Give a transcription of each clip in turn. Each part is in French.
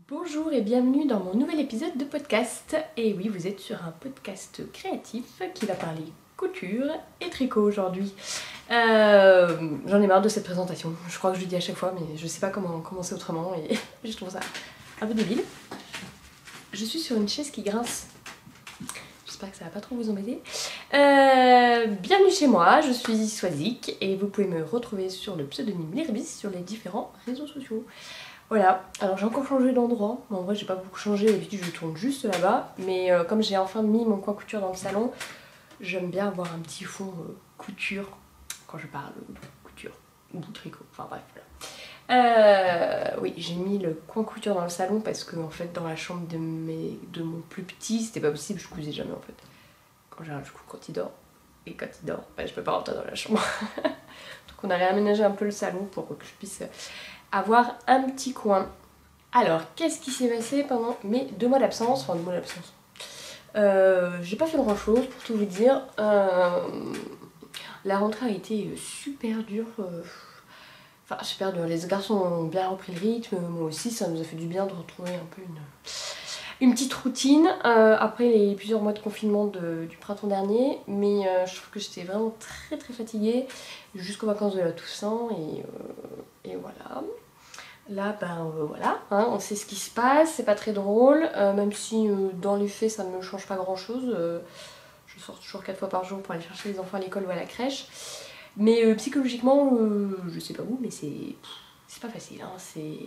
Bonjour et bienvenue dans mon nouvel épisode de podcast. Et oui, vous êtes sur un podcast créatif qui va parler couture et tricot aujourd'hui. J'en ai marre de cette présentation, je crois que je le dis à chaque fois, mais je sais pas comment commencer autrement et je trouve ça un peu débile. Je suis sur une chaise qui grince. J'espère que ça va pas trop vous embêter. Bienvenue chez moi, je suis Swazik et vous pouvez me retrouver sur le pseudonyme Lirbis sur les différents réseaux sociaux. Voilà, alors j'ai encore changé d'endroit. En vrai j'ai pas beaucoup changé, d'habitude je tourne juste là-bas. Mais comme j'ai enfin mis mon coin couture dans le salon, j'aime bien avoir un petit fond couture quand je parle couture ou tricot, enfin bref voilà. Oui, j'ai mis le coin couture dans le salon parce que en fait dans la chambre de mon plus petit c'était pas possible, je cousais jamais en fait. Quand je couds quand il dort, et quand il dort, je peux pas rentrer dans la chambre. Donc on a réaménagé un peu le salon pour que je puisse avoir un petit coin. Alors, qu'est-ce qui s'est passé pendant mes 2 mois d'absence? Enfin, 2 mois d'absence. J'ai pas fait grand chose pour tout vous dire. La rentrée a été super dure. Enfin, super dure. Les garçons ont bien repris le rythme. Moi aussi, ça nous a fait du bien de retrouver un peu une petite routine après les plusieurs mois de confinement du printemps dernier. Mais je trouve que j'étais vraiment très très fatiguée jusqu'aux vacances de la Toussaint et voilà. Là, voilà, hein, on sait ce qui se passe, c'est pas très drôle, même si dans les faits ça ne me change pas grand chose. Je sors toujours 4 fois par jour pour aller chercher les enfants à l'école ou à la crèche. Mais psychologiquement, je sais pas où, mais c'est pas facile, hein, c'est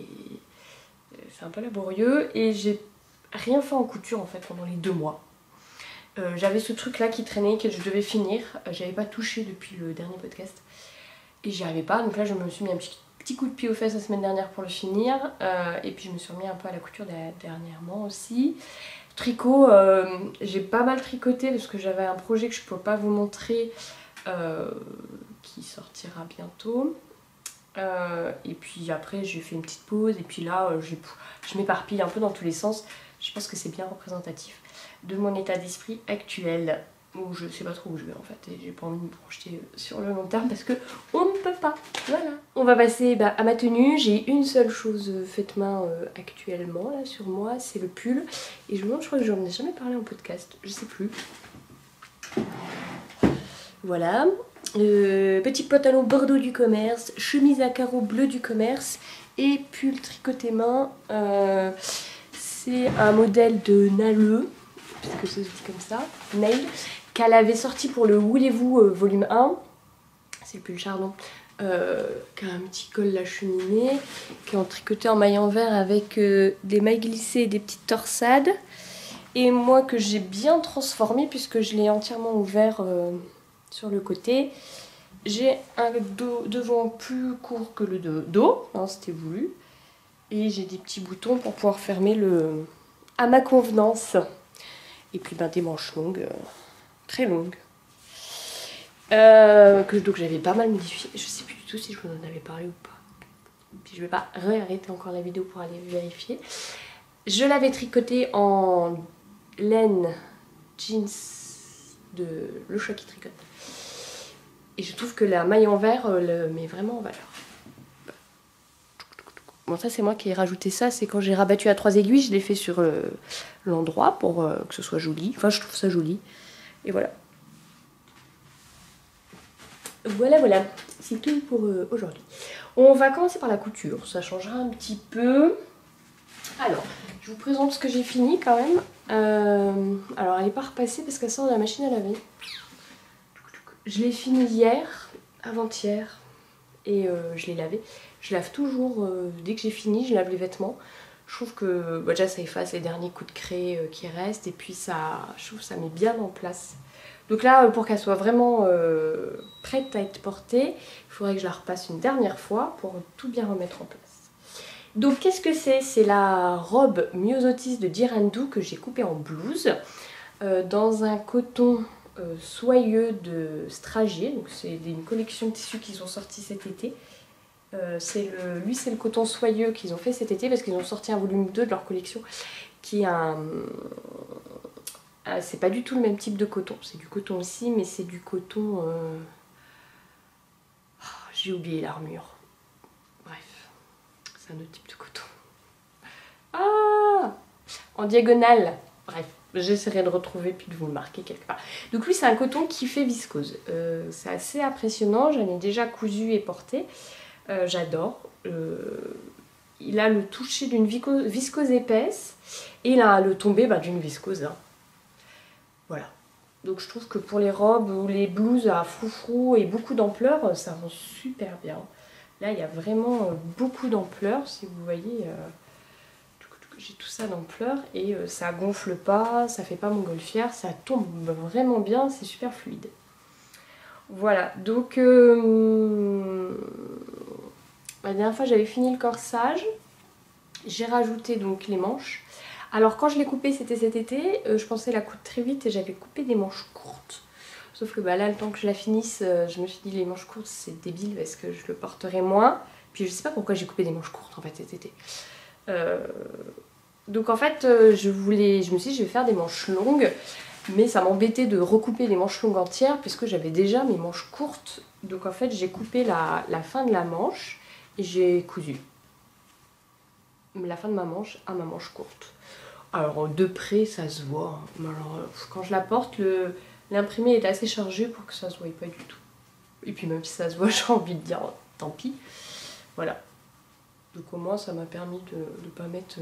un peu laborieux. Et j'ai rien fait en couture en fait pendant les 2 mois. J'avais ce truc là qui traînait, que je devais finir, j'avais pas touché depuis le dernier podcast. Et j'y arrivais pas, donc là je me suis mis un petit coup de pied aux fesses la semaine dernière pour le finir. Et puis je me suis remis un peu à la couture dernièrement aussi. Tricot, j'ai pas mal tricoté parce que j'avais un projet que je peux pas vous montrer qui sortira bientôt. Et puis après j'ai fait une petite pause et puis là je m'éparpille un peu dans tous les sens. Je pense que c'est bien représentatif de mon état d'esprit actuel où je sais pas trop où je vais en fait et j'ai pas envie de me projeter sur le long terme parce que on ne peut pas. Voilà. On va passer à ma tenue. J'ai une seule chose faite main actuellement là sur moi, c'est le pull. Et je me demande, je crois que j'en ai jamais parlé en podcast, je sais plus. Voilà. Petit pantalon bordeaux du commerce, chemise à carreaux bleu du commerce et pull tricoté main. C'est un modèle de Nalle, puisque ça se dit comme ça, Nail, qu'elle avait sorti pour le Voulez-vous volume 1. C'est le pull chardon. Qui a un petit col la cheminée, qui est en tricoté en maille en vert avec des mailles glissées et des petites torsades. Et moi que j'ai bien transformé puisque je l'ai entièrement ouvert sur le côté. J'ai un devant plus court que le dos, hein, c'était voulu. Et j'ai des petits boutons pour pouvoir fermer à ma convenance. Et puis des manches longues, très longues. Donc j'avais pas mal modifié. Je sais plus du tout si je vous en avais parlé ou pas. Puis je vais pas réarrêter encore la vidéo pour aller vérifier. Je l'avais tricoté en laine jeans de Le Choix qui tricote. Et je trouve que la maille en vert le met vraiment en valeur. Bon, ça c'est moi qui ai rajouté ça, c'est quand j'ai rabattu à 3 aiguilles, je l'ai fait sur l'endroit pour que ce soit joli. Enfin, je trouve ça joli. Et voilà. Voilà, c'est tout pour aujourd'hui. On va commencer par la couture, ça changera un petit peu. Alors, je vous présente ce que j'ai fini quand même. Alors, elle n'est pas repassée parce qu'elle sort de la machine à laver. Je l'ai fini hier, avant-hier, et je l'ai lavé. Je lave toujours, dès que j'ai fini, je lave les vêtements. Je trouve que déjà ça efface les derniers coups de craie qui restent, et puis je trouve que ça met bien en place. Donc là, pour qu'elle soit vraiment prête à être portée, il faudrait que je la repasse une dernière fois pour tout bien remettre en place. Donc qu'est-ce que c'est? C'est la robe Myosotis de Dirandou que j'ai coupée en blouse dans un coton soyeux de Stragier. Donc c'est une collection de tissus qu'ils ont sorti cet été. Lui c'est le coton soyeux qu'ils ont fait cet été parce qu'ils ont sorti un volume 2 de leur collection qui est c'est pas du tout le même type de coton, c'est du coton aussi, mais c'est du coton... j'ai oublié l'armure. Bref, c'est un autre type de coton. Ah, en diagonale. Bref, j'essaierai de retrouver puis de vous le marquer quelque part. Donc lui, c'est un coton qui fait viscose. C'est assez impressionnant, j'en ai déjà cousu et porté. J'adore. Il a le toucher d'une viscose épaisse et il a le tombé d'une viscose. Hein. Voilà. Donc je trouve que pour les robes ou les blouses à froufrou et beaucoup d'ampleur, ça rend super bien. Là, il y a vraiment beaucoup d'ampleur, si vous voyez. J'ai tout ça d'ampleur et ça gonfle pas, ça fait pas montgolfière, ça tombe vraiment bien, c'est super fluide. Voilà, donc la dernière fois j'avais fini le corsage, j'ai rajouté donc les manches. Alors quand je l'ai coupé c'était cet été, je pensais la coudre très vite et j'avais coupé des manches courtes. Sauf que là le temps que je la finisse, je me suis dit les manches courtes c'est débile parce que je le porterai moins. Puis je sais pas pourquoi j'ai coupé des manches courtes en fait cet été. Donc en fait je me suis dit je vais faire des manches longues. Mais ça m'embêtait de recouper les manches longues entières puisque j'avais déjà mes manches courtes. Donc en fait j'ai coupé la fin de la manche et j'ai cousu la fin de ma manche à ma manche courte. Alors de près ça se voit, hein. Alors, quand je la porte l'imprimé est assez chargé pour que ça se voie pas du tout. Et puis même si ça se voit j'ai envie de dire tant pis. Voilà. Donc au moins ça m'a permis de ne pas mettre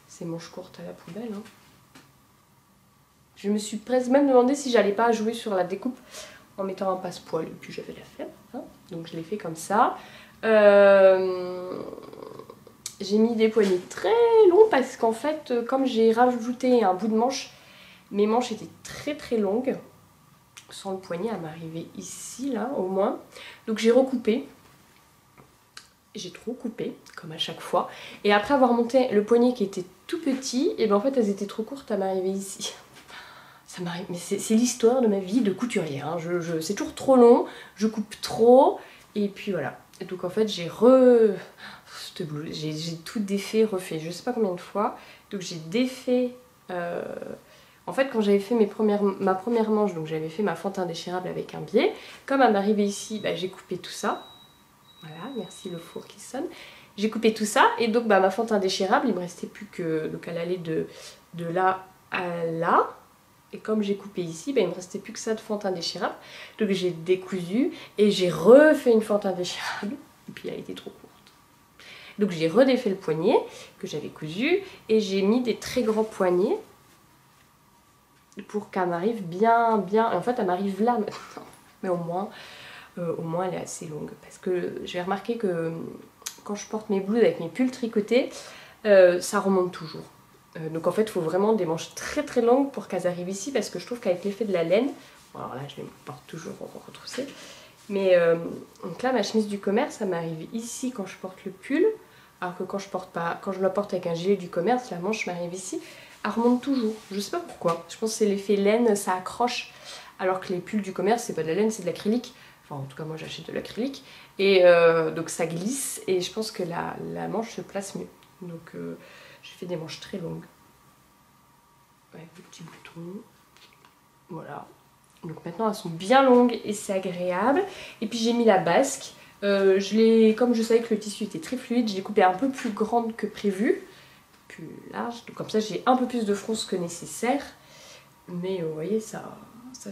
ces manches courtes à la poubelle. Hein. Je me suis presque même demandé si j'allais pas jouer sur la découpe en mettant un passepoil. Et puis j'avais la flemme, hein. Donc je l'ai fait comme ça. J'ai mis des poignets très longs parce qu'en fait, comme j'ai rajouté un bout de manche, mes manches étaient très très longues. Sans le poignet à m'arriver ici, là, au moins. Donc j'ai recoupé. J'ai trop coupé, comme à chaque fois. Et après avoir monté le poignet qui était tout petit, et ben en fait elles étaient trop courtes à m'arriver ici. Ça m'arrive, mais c'est l'histoire de ma vie de couturière. Hein. C'est toujours trop long, je coupe trop, et puis voilà. Et donc en fait j'ai tout défait, refait, je sais pas combien de fois. Donc j'ai défait. En fait quand j'avais fait ma première manche, donc j'avais fait ma fente indéchirable avec un biais. Comme elle m'arrivait ici, j'ai coupé tout ça. Voilà, merci le four qui sonne. J'ai coupé tout ça, et donc ma fente indéchirable, il me restait plus que. Donc elle allait de là à là. Et comme j'ai coupé ici, il ne me restait plus que ça de fente indéchirable. Donc j'ai décousu et j'ai refait une fente indéchirable. Et puis elle a été trop courte. Donc j'ai redéfait le poignet que j'avais cousu. Et j'ai mis des très grands poignets. Pour qu'elle m'arrive bien. En fait elle m'arrive là maintenant. Mais au moins elle est assez longue. Parce que j'ai remarqué que quand je porte mes blouses avec mes pulls tricotés, ça remonte toujours. Donc en fait il faut vraiment des manches très très longues pour qu'elles arrivent ici parce que je trouve qu'avec l'effet de la laine, bon, alors là je les porte toujours retroussées, mais donc là ma chemise du commerce elle m'arrive ici quand je porte le pull, alors que quand je la porte avec un gilet du commerce, la manche m'arrive ici, elle remonte toujours, je sais pas pourquoi, je pense que c'est l'effet laine, ça accroche, alors que les pulls du commerce c'est pas de la laine, c'est de l'acrylique, enfin en tout cas moi j'achète de l'acrylique, et donc ça glisse et je pense que la manche se place mieux, donc j'ai fait des manches très longues. Avec des petits boutons. Voilà. Donc maintenant elles sont bien longues et c'est agréable. Et puis j'ai mis la basque. Comme je savais que le tissu était très fluide, je l'ai coupée un peu plus grande que prévu. Plus large. Donc comme ça j'ai un peu plus de fronce que nécessaire. Mais vous voyez, ça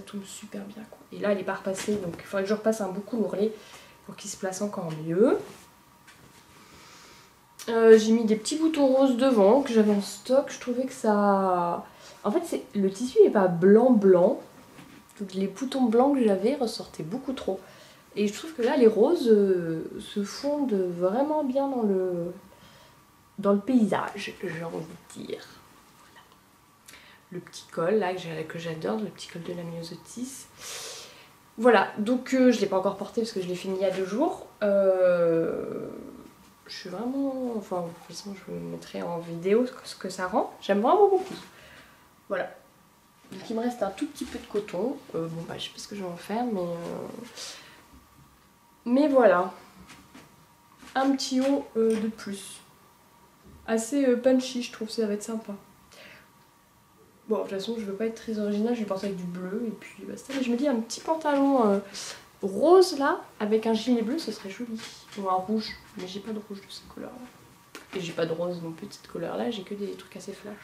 tombe super bien, quoi. Et là elle est pas repassée. Donc il faudrait que je repasse un beaucoup l'ourlet pour qu'il se place encore mieux. J'ai mis des petits boutons roses devant que j'avais en stock. Je trouvais que ça... En fait, le tissu n'est pas blanc. Donc les boutons blancs que j'avais ressortaient beaucoup trop. Et je trouve que là, les roses se fondent vraiment bien dans le paysage, j'ai envie de dire. Voilà. Le petit col là que j'adore, le petit col de la Myosotis. Voilà, donc je ne l'ai pas encore porté parce que je l'ai fini il y a 2 jours. Je suis vraiment... Enfin, de toute façon, je vous mettrai en vidéo ce que ça rend. J'aime vraiment beaucoup. Voilà. Donc il me reste un tout petit peu de coton. Je sais pas ce que je vais en faire, mais voilà. Un petit haut de plus. Assez punchy, je trouve, ça va être sympa. Bon, de toute façon, je veux pas être très originale, je vais porter avec du bleu, et puis basta. Mais je me dis, un petit pantalon rose, là, avec un gilet bleu, ce serait joli. Ou un rouge, mais j'ai pas de rouge de ce couleur-là. Et j'ai pas de rose non plus de cette couleur là, j'ai que des trucs assez flash.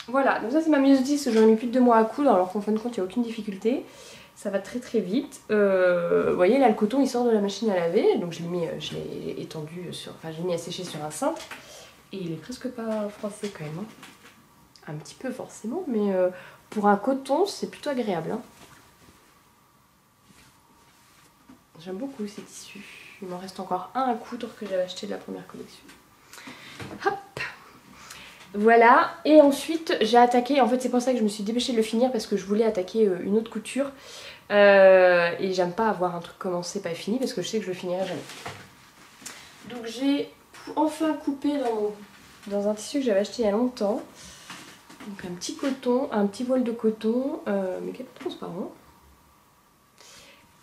Voilà, donc ça c'est ma myosotis, j'aurais mis plus de 2 mois à coudre alors qu'en fin de compte il n'y a aucune difficulté. Ça va très très vite. Vous voyez là le coton il sort de la machine à laver, donc je l'ai étendu sur, enfin je l'ai mis à sécher sur un cintre. Et il est presque pas froissé quand même. Hein. Un petit peu forcément, mais pour un coton c'est plutôt agréable. Hein. J'aime beaucoup ces tissus. Il m'en reste encore un à coudre que j'avais acheté de la première collection. Hop! Voilà, et ensuite j'ai attaqué, en fait c'est pour ça que je me suis dépêchée de le finir parce que je voulais attaquer une autre couture et j'aime pas avoir un truc commencé pas fini parce que je sais que je le finirai jamais. Donc j'ai enfin coupé dans un tissu que j'avais acheté il y a longtemps, donc un petit coton, un petit voile de coton mais qui est pas transparent.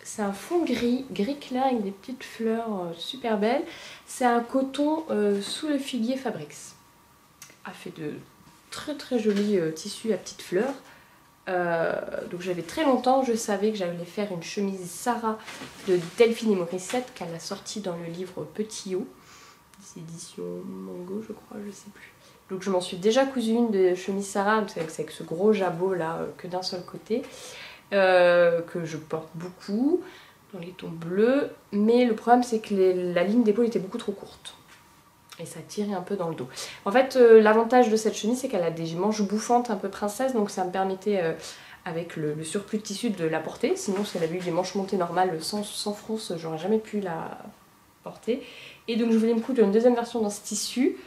C'est un fond gris clair avec des petites fleurs super belles. C'est un coton sous le figuier Fabrics. A fait de très très jolis tissus à petites fleurs. Donc j'avais très longtemps, je savais que j'allais faire une chemise Sarah de Delphine et Morissette qu'elle a sortie dans le livre Petit haut, des éditions Mango je crois, je sais plus. Donc je m'en suis déjà cousu une de chemise Sarah, c'est avec ce gros jabot là que d'un seul côté, que je porte beaucoup dans les tons bleus, mais le problème c'est que la ligne d'épaule était beaucoup trop courte. Et ça tirait un peu dans le dos. En fait, l'avantage de cette chemise, c'est qu'elle a des manches bouffantes un peu princesse, donc ça me permettait, avec le surplus de tissu, de la porter. Sinon, si elle avait eu des manches montées normales sans fronce, j'aurais jamais pu la porter. Et donc, je voulais me coudre une deuxième version dans ce tissu,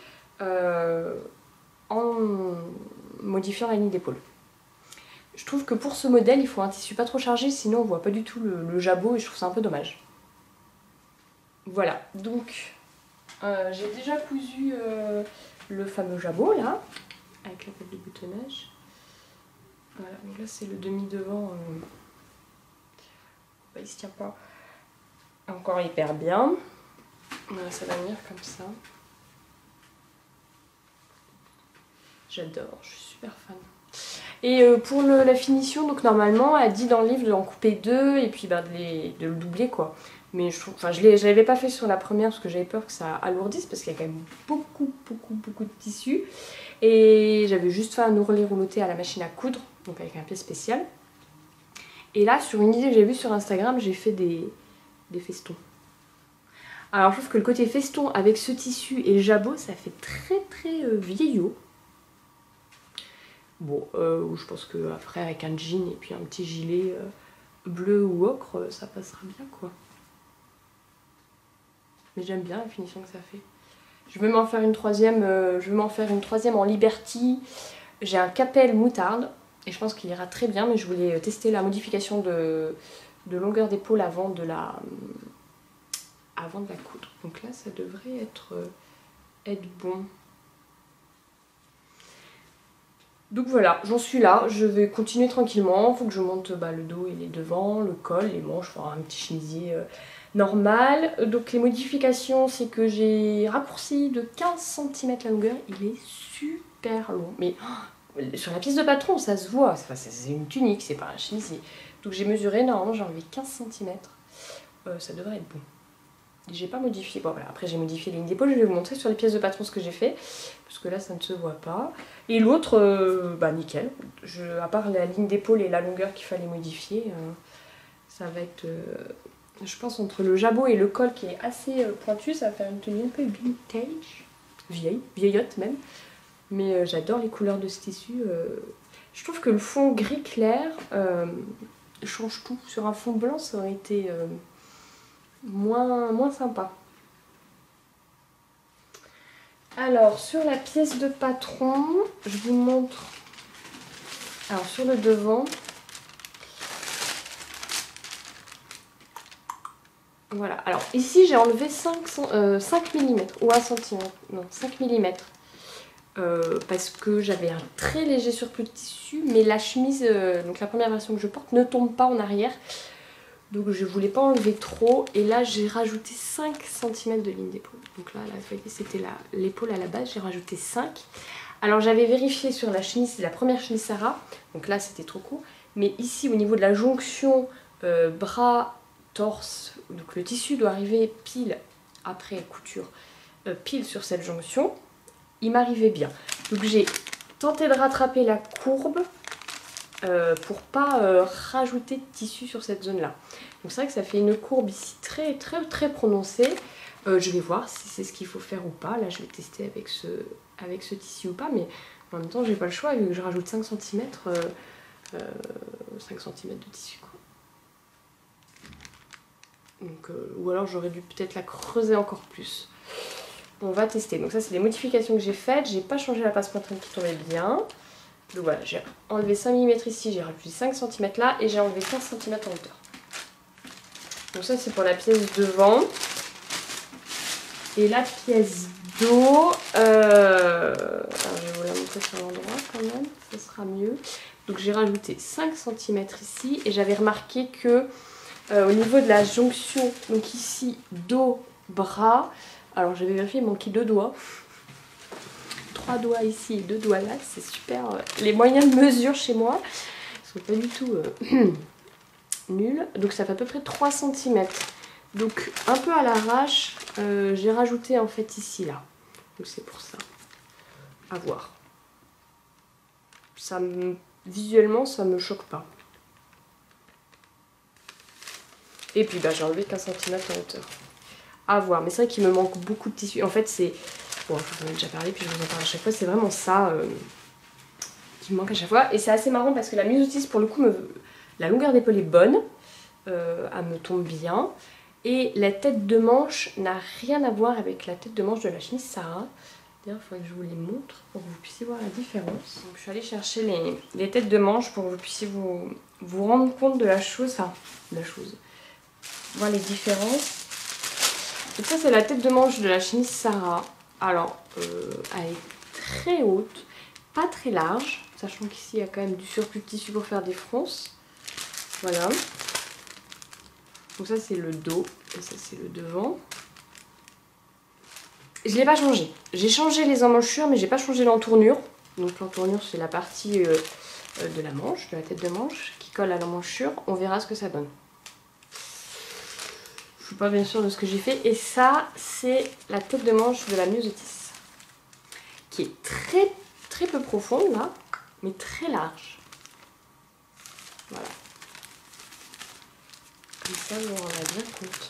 en modifiant la ligne d'épaule. Je trouve que pour ce modèle, il faut un tissu pas trop chargé, sinon on voit pas du tout le jabot et je trouve ça un peu dommage. Voilà, donc... j'ai déjà cousu le fameux jabot là, avec la pelle de boutonnage. Voilà, donc là c'est le demi-devant. Bah, il se tient pas encore hyper bien. Voilà, ça va venir comme ça. J'adore, je suis super fan. Et pour la finition, donc normalement elle dit dans le livre d'en couper 2 et puis bah, de le doubler quoi. Mais je trouve, enfin je l'avais pas fait sur la première parce que j'avais peur que ça alourdisse parce qu'il y a quand même beaucoup de tissu. Et j'avais juste fait un ourlet rouloté à la machine à coudre, donc avec un pied spécial. Et là sur une idée que j'ai vue sur Instagram, j'ai fait des festons. Alors je trouve que le côté feston avec ce tissu et le jabot, ça fait très vieillot. Bon, je pense qu'après avec un jean et puis un petit gilet bleu ou ocre, ça passera bien quoi. Mais j'aime bien la finition que ça fait. Je vais m'en faire une troisième, en Liberty. J'ai un capel moutarde et je pense qu'il ira très bien, mais je voulais tester la modification de longueur d'épaule avant de la coudre. Donc là, ça devrait être bon. Donc voilà, j'en suis là, je vais continuer tranquillement, il faut que je monte le dos et les devants, le col, les manches, faire un petit chemisier normal. Donc les modifications, c'est que j'ai raccourci de 15 cm la longueur, il est super long. Mais sur la pièce de patron, ça se voit, c'est une tunique, c'est pas un chemisier. Donc j'ai mesuré, normalement j'ai enlevé 15 cm, ça devrait être bon. J'ai pas modifié, bon voilà, après j'ai modifié les lignes d'épaule, je vais vous montrer sur les pièces de patron ce que j'ai fait, parce que là ça ne se voit pas. Et l'autre, nickel, à part la ligne d'épaule et la longueur qu'il fallait modifier, ça va être, je pense, entre le jabot et le col qui est assez pointu, ça va faire une tenue un peu vintage, vieillotte même. Mais j'adore les couleurs de ce tissu, je trouve que le fond gris clair change tout. Sur un fond blanc ça aurait été... moins sympa. Alors sur la pièce de patron, je vous montre. Alors sur le devant, voilà. Alors ici j'ai enlevé 5 mm ou 1 cm, non 5 mm. Parce que j'avais un très léger surplus de tissu, mais la chemise, donc la première version que je porte, ne tombe pas en arrière. Donc je voulais pas enlever trop et là j'ai rajouté 5 cm de ligne d'épaule. Donc là c'était l'épaule à la base, j'ai rajouté 5. Alors j'avais vérifié sur la chemise, la première chemise Sarah, donc là c'était trop court. Mais ici au niveau de la jonction bras, torse, donc le tissu doit arriver pile après couture pile sur cette jonction, il m'arrivait bien. Donc j'ai tenté de rattraper la courbe pour pas rajouter de tissu sur cette zone là. Donc c'est vrai que ça fait une courbe ici très prononcée. Je vais voir si c'est ce qu'il faut faire ou pas. Là je vais tester avec ce tissu ou pas, mais en même temps j'ai pas le choix vu que je rajoute 5 cm, 5 cm de tissu quoi. Donc, ou alors j'aurais dû peut-être la creuser encore plus. On va tester. Donc ça c'est les modifications que j'ai faites. J'ai pas changé la passe-poitrine qui tombait bien. Donc voilà, j'ai enlevé 5 mm ici, j'ai rajouté 5 cm là et j'ai enlevé 15 cm en hauteur. Donc ça c'est pour la pièce devant. Et la pièce dos, alors je vais vous la montrer sur l'endroit quand même, ça sera mieux. Donc j'ai rajouté 5 cm ici et j'avais remarqué que au niveau de la jonction, donc ici dos, bras, alors j'avais vérifié, il manquait 2 doigts. 3 doigts ici et 2 doigts là, c'est super. Les moyens de mesure chez moi sont pas du tout nuls. Donc ça fait à peu près 3 cm. Donc un peu à l'arrache, j'ai rajouté en fait ici là. Donc c'est pour ça. À voir. Visuellement ça me choque pas. Et puis bah, j'ai enlevé 15 cm en hauteur. À voir. Mais c'est vrai qu'il me manque beaucoup de tissu. En fait c'est... Bon, je vous en ai déjà parlé, puis je vous en parle à chaque fois. C'est vraiment ça qui me manque à chaque fois. Et c'est assez marrant parce que la myosotis, pour le coup, la longueur d'épaule est bonne. Elle me tombe bien. Et la tête de manche n'a rien à voir avec la tête de manche de la chemise Sarah. D'ailleurs, il faudrait que je vous les montre pour que vous puissiez voir la différence. Donc, je suis allée chercher les têtes de manche pour que vous puissiez vous rendre compte de la chose. Enfin, voir les différences. Donc ça, c'est la tête de manche de la chemise Sarah. Alors, elle est très haute, pas très large, sachant qu'ici il y a quand même du surplus de tissu pour faire des fronces. Voilà. Donc ça c'est le dos et ça c'est le devant. Je ne l'ai pas changé. J'ai changé les emmanchures mais j'ai pas changé l'entournure. Donc l'entournure c'est la partie de la manche, de la tête de manche qui colle à l'emmanchure. On verra ce que ça donne. Je suis pas bien sûre de ce que j'ai fait. Et ça c'est la tête de manche de la myosotis, qui est très peu profonde là, mais très large. Voilà. Comme ça, on en a bien compte.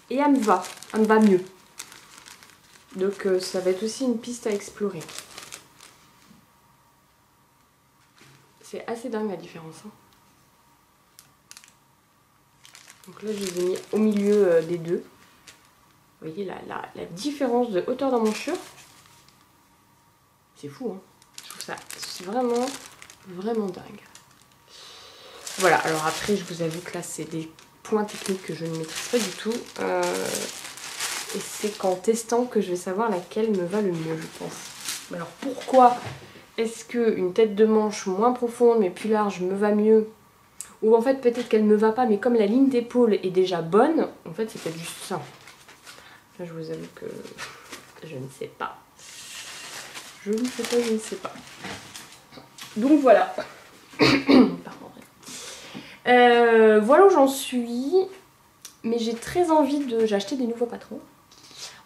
Et elle me va mieux. Donc ça va être aussi une piste à explorer. C'est assez dingue la différence. Hein. Donc là, je les ai mis au milieu des deux. Vous voyez la différence de hauteur d'emmanchure. C'est fou, hein. Je trouve ça vraiment dingue. Voilà, alors après, je vous avoue que là, c'est des points techniques que je ne maîtrise pas du tout. Et c'est qu'en testant que je vais savoir laquelle me va le mieux, je pense. Alors pourquoi est-ce qu'une tête de manche moins profonde mais plus large me va mieux? Ou en fait, peut-être qu'elle ne me va pas, mais comme la ligne d'épaule est déjà bonne, en fait, c'est peut-être juste ça. Là, je vous avoue que je ne sais pas. Je ne sais pas. Donc voilà. Pardon. Voilà où j'en suis. Mais j'ai très envie de... J'ai acheté des nouveaux patrons.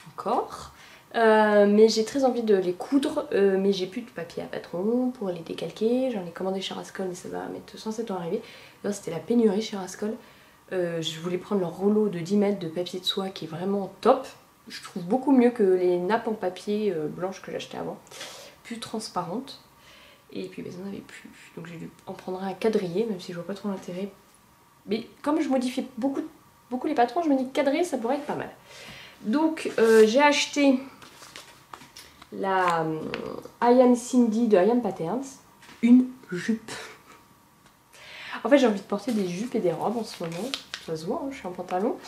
Encore. Mais j'ai très envie de les coudre. Mais j'ai plus de papier à patron pour les décalquer. J'en ai commandé chez Rascol, mais ça va mettre 107 ans à arriver. Là, c'était la pénurie chez Rascol. Je voulais prendre leur rouleau de 10 mètres de papier de soie qui est vraiment top. Je trouve beaucoup mieux que les nappes en papier blanches que j'achetais avant. Plus transparentes. Et puis ben, ça n'en avait plus. Donc j'ai dû en prendre un quadrillé, même si je vois pas trop l'intérêt. Mais comme je modifie beaucoup les patrons, je me dis que quadrillé ça pourrait être pas mal. Donc j'ai acheté la I Am Cindy de I Am Patterns. Une jupe. En fait j'ai envie de porter des jupes et des robes en ce moment. Ça se voit, hein, je suis en pantalon.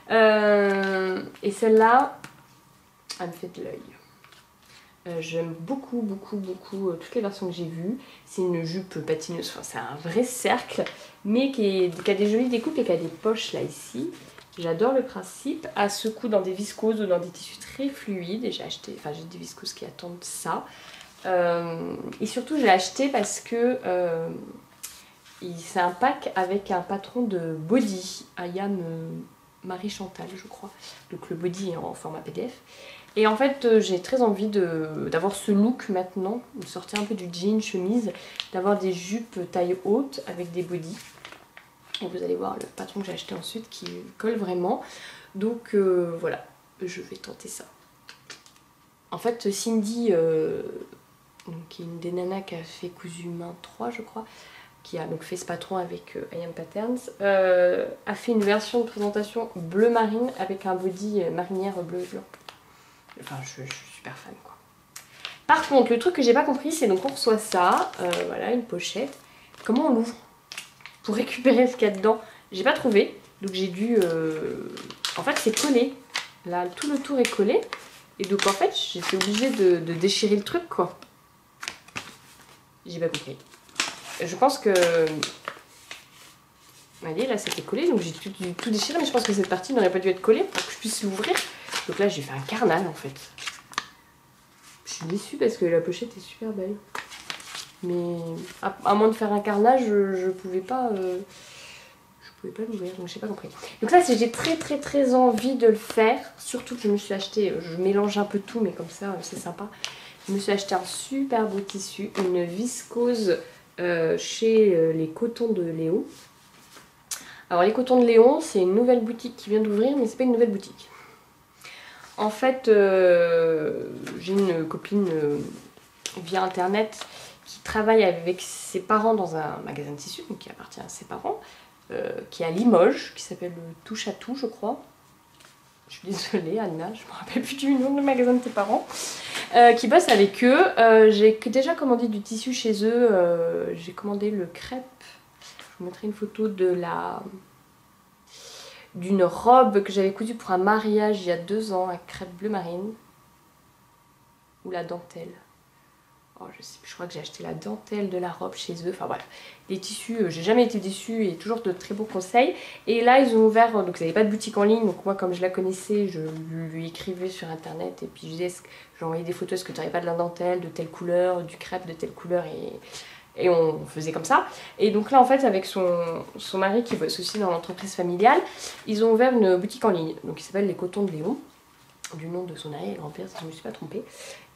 Et celle-là, elle me fait de l'œil. J'aime beaucoup toutes les versions que j'ai vues. C'est une jupe patineuse, enfin c'est un vrai cercle, mais qui a des jolies découpes et qui a des poches là ici. J'adore le principe. À ce coup dans des viscoses ou dans des tissus très fluides. Et j'ai acheté, enfin j'ai des viscoses qui attendent ça. Et surtout j'ai acheté parce que c'est un pack avec un patron de body, Ayam Marie Chantal je crois. Donc le body est en format PDF. Et en fait j'ai très envie d'avoir ce look maintenant, de sortir un peu du jean, chemise, d'avoir des jupes taille haute avec des bodys. Et vous allez voir le patron que j'ai acheté ensuite qui colle vraiment. Donc voilà, je vais tenter ça. En fait Cindy, donc, qui est une des nanas qui a fait Cousu Main 3 je crois, qui a donc fait ce patron avec I.Am Patterns, a fait une version de présentation bleu marine avec un body marinière bleu blanc. Enfin je suis super fan quoi. Par contre le truc que j'ai pas compris c'est donc on reçoit ça, voilà une pochette. Comment on l'ouvre pour récupérer ce qu'il y a dedans? J'ai pas trouvé, donc j'ai dû... En fait c'est collé, là tout le tour est collé. Et donc en fait j'étais obligée de déchirer le truc quoi. J'ai pas compris. Je pense que... Allez, là c'était collé, donc j'ai tout déchiré, mais je pense que cette partie n'aurait pas dû être collée pour que je puisse l'ouvrir. Donc là j'ai fait un carnage en fait. Je suis déçue parce que la pochette est super belle. Mais à moins de faire un carnage, je pouvais pas l'ouvrir, donc j'ai pas compris. Donc là j'ai très envie de le faire. Surtout que je me suis acheté, je mélange un peu tout, mais comme ça c'est sympa. Je me suis acheté un super beau tissu, une viscose chez les Cotons de Léon. Alors les Cotons de Léon, c'est une nouvelle boutique qui vient d'ouvrir, mais c'est pas une nouvelle boutique. En fait, j'ai une copine via internet qui travaille avec ses parents dans un magasin de tissus, donc qui appartient à ses parents, qui est à Limoges, qui s'appelle Touche à Tout, je crois. Je suis désolée, Anna, je me rappelle plus du nom du magasin de tes parents. Qui bosse avec eux. J'ai déjà commandé du tissu chez eux. J'ai commandé le crêpe. Je vous mettrai une photo d'une robe que j'avais cousue pour un mariage il y a 2 ans, un crêpe bleu marine. Ou la dentelle. Oh, je crois que j'ai acheté la dentelle de la robe chez eux. Enfin voilà, les tissus, j'ai jamais été déçue et toujours de très bons conseils. Et là ils ont ouvert, donc ils n'avaient pas de boutique en ligne, donc moi comme je la connaissais, je lui écrivais sur internet et puis je disais, j'envoyais des photos, est-ce que tu n'aurais pas de la dentelle de telle couleur, du crêpe de telle couleur, et on faisait comme ça. Et donc là en fait avec son mari qui bosse aussi dans l'entreprise familiale, ils ont ouvert une boutique en ligne, donc il s'appelle les Cotons de Léon. Du nom de son arrière-grand-père si je ne me suis pas trompée.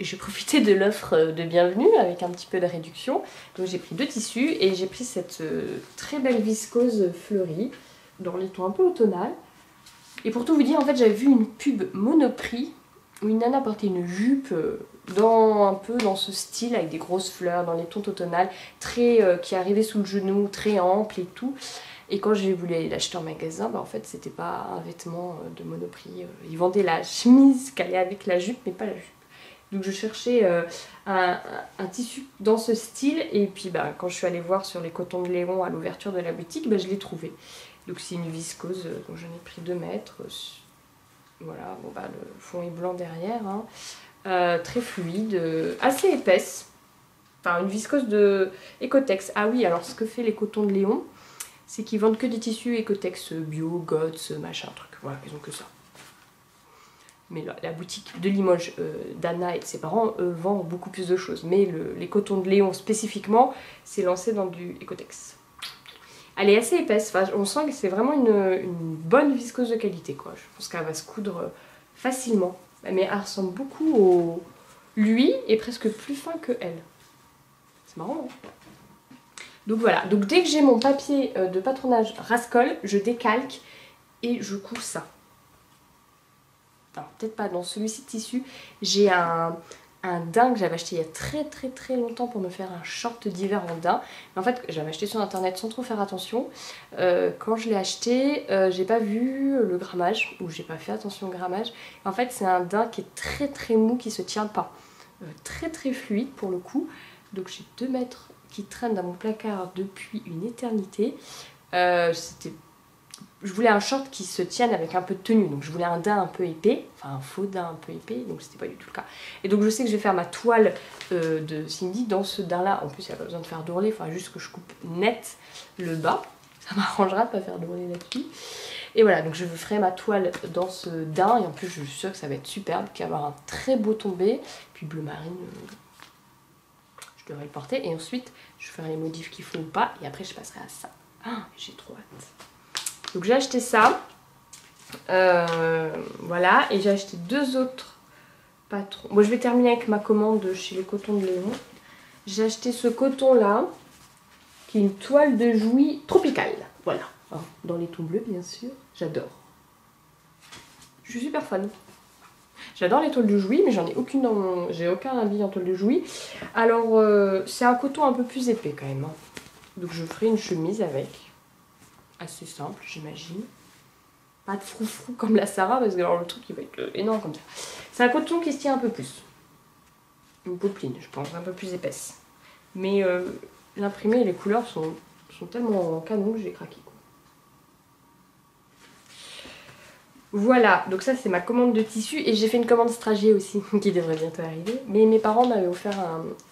Et j'ai profité de l'offre de bienvenue avec un petit peu de réduction. Donc j'ai pris 2 tissus et j'ai pris cette très belle viscose fleurie dans les tons un peu automnal. Et pour tout vous dire, en fait j'avais vu une pub Monoprix où une nana portait une jupe un peu dans ce style avec des grosses fleurs dans les tons automnales, qui arrivait sous le genou, très ample et tout. Et quand j'ai voulu aller l'acheter en magasin, bah en fait c'était pas un vêtement de Monoprix. Ils vendaient la chemise qui allait avec la jupe, mais pas la jupe. Donc je cherchais un tissu dans ce style. Et puis bah, quand je suis allée voir sur les Cotons de Léon à l'ouverture de la boutique, bah, je l'ai trouvé. Donc c'est une viscose, donc j'en ai pris 2 mètres. Voilà, bon bah le fond est blanc derrière. Hein. Très fluide, assez épaisse. Enfin une viscose de Ecotex. Ah oui, alors ce que fait les Cotons de Léon, c'est qu'ils vendent que des tissus Ecotex bio, GOTS, machin, truc. Voilà, ils ont que ça. Mais la boutique de Limoges d'Anna et de ses parents vend beaucoup plus de choses. Mais les Cotons de Léon spécifiquement, c'est lancé dans du Ecotex. Elle est assez épaisse, enfin, on sent que c'est vraiment une bonne viscose de qualité, quoi. Je pense qu'elle va se coudre facilement. Mais elle ressemble beaucoup au... Lui est presque plus fin que elle. C'est marrant, hein. Donc voilà, donc dès que j'ai mon papier de patronage Rascol, je décalque et je couds ça. Alors peut-être pas dans celui-ci de tissu, j'ai un daim que j'avais acheté il y a très longtemps pour me faire un short d'hiver en daim. Mais en fait j'avais acheté sur internet sans trop faire attention. Quand je l'ai acheté, j'ai pas vu le grammage, ou j'ai pas fait attention au grammage. En fait c'est un daim qui est très mou, qui se tient pas. Très fluide pour le coup. Donc j'ai 2 mètres qui traîne dans mon placard depuis une éternité. Je voulais un short qui se tienne avec un peu de tenue, donc je voulais un daim un peu épais, enfin un faux daim un peu épais, donc c'était pas du tout le cas. Et donc je sais que je vais faire ma toile de Cindy dans ce daim là. En plus il n'y a pas besoin de faire d'ourlet, il faudra juste que je coupe net le bas, ça m'arrangera de pas faire d'ourlet là-dessus. Et voilà, donc je ferai ma toile dans ce daim, et en plus je suis sûre que ça va être superbe, qu'il va y avoir un très beau tombé, puis bleu marine. je devrais le porter. Et ensuite, je ferai les modifs qu'il faut ou pas. Et après, je passerai à ça. Ah, j'ai trop hâte. Donc j'ai acheté ça. Voilà. Et j'ai acheté 2 autres patrons. Bon, je vais terminer avec ma commande chez les cotons de Léon. J'ai acheté ce coton là, qui est une toile de Jouy tropicale. Voilà. Dans les tons bleus, bien sûr. J'adore. Je suis super fan. J'adore les toiles de Jouy, mais j'en ai aucune dans mon... J'ai aucun habit en toile de Jouy. Alors, c'est un coton un peu plus épais quand même. Hein. Donc je ferai une chemise avec. Assez simple, j'imagine. Pas de froufrou comme la Sarah, parce que alors, le truc il va être énorme comme ça. C'est un coton qui se tient un peu plus. Une popeline, je pense, un peu plus épaisse. Mais l'imprimé et les couleurs sont tellement canon que j'ai craqué. Voilà, donc ça c'est ma commande de tissu et j'ai fait une commande Stragier aussi qui devrait bientôt arriver. Mais mes parents m'avaient offert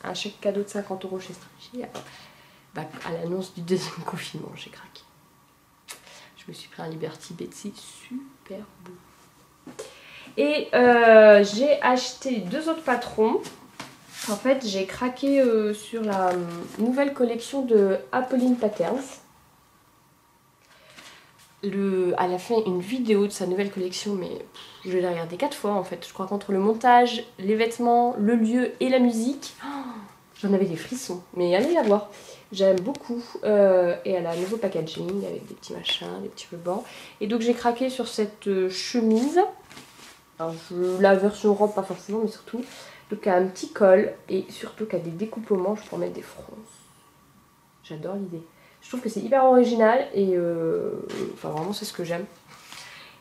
un chèque cadeau de 50 € chez Stragier. Alors, bah, à l'annonce du 2e confinement, j'ai craqué. Je me suis pris un Liberty Betsy super beau. Et j'ai acheté 2 autres patrons. En fait, j'ai craqué sur la nouvelle collection de Apolline Patterns. Elle a fait une vidéo de sa nouvelle collection, mais je vais la regarder 4 fois en fait. Je crois qu'entre le montage, les vêtements, le lieu et la musique, j'en avais des frissons. Mais allez la voir, j'aime beaucoup. Et elle a un nouveau packaging avec des petits machins, des petits rubans. Et donc j'ai craqué sur cette chemise. Alors, la version robe, pas forcément, mais surtout. Donc elle a un petit col et surtout qu'elle a des découpes aux manches pour mettre des fronces. J'adore l'idée. Je trouve que c'est hyper original et enfin vraiment c'est ce que j'aime.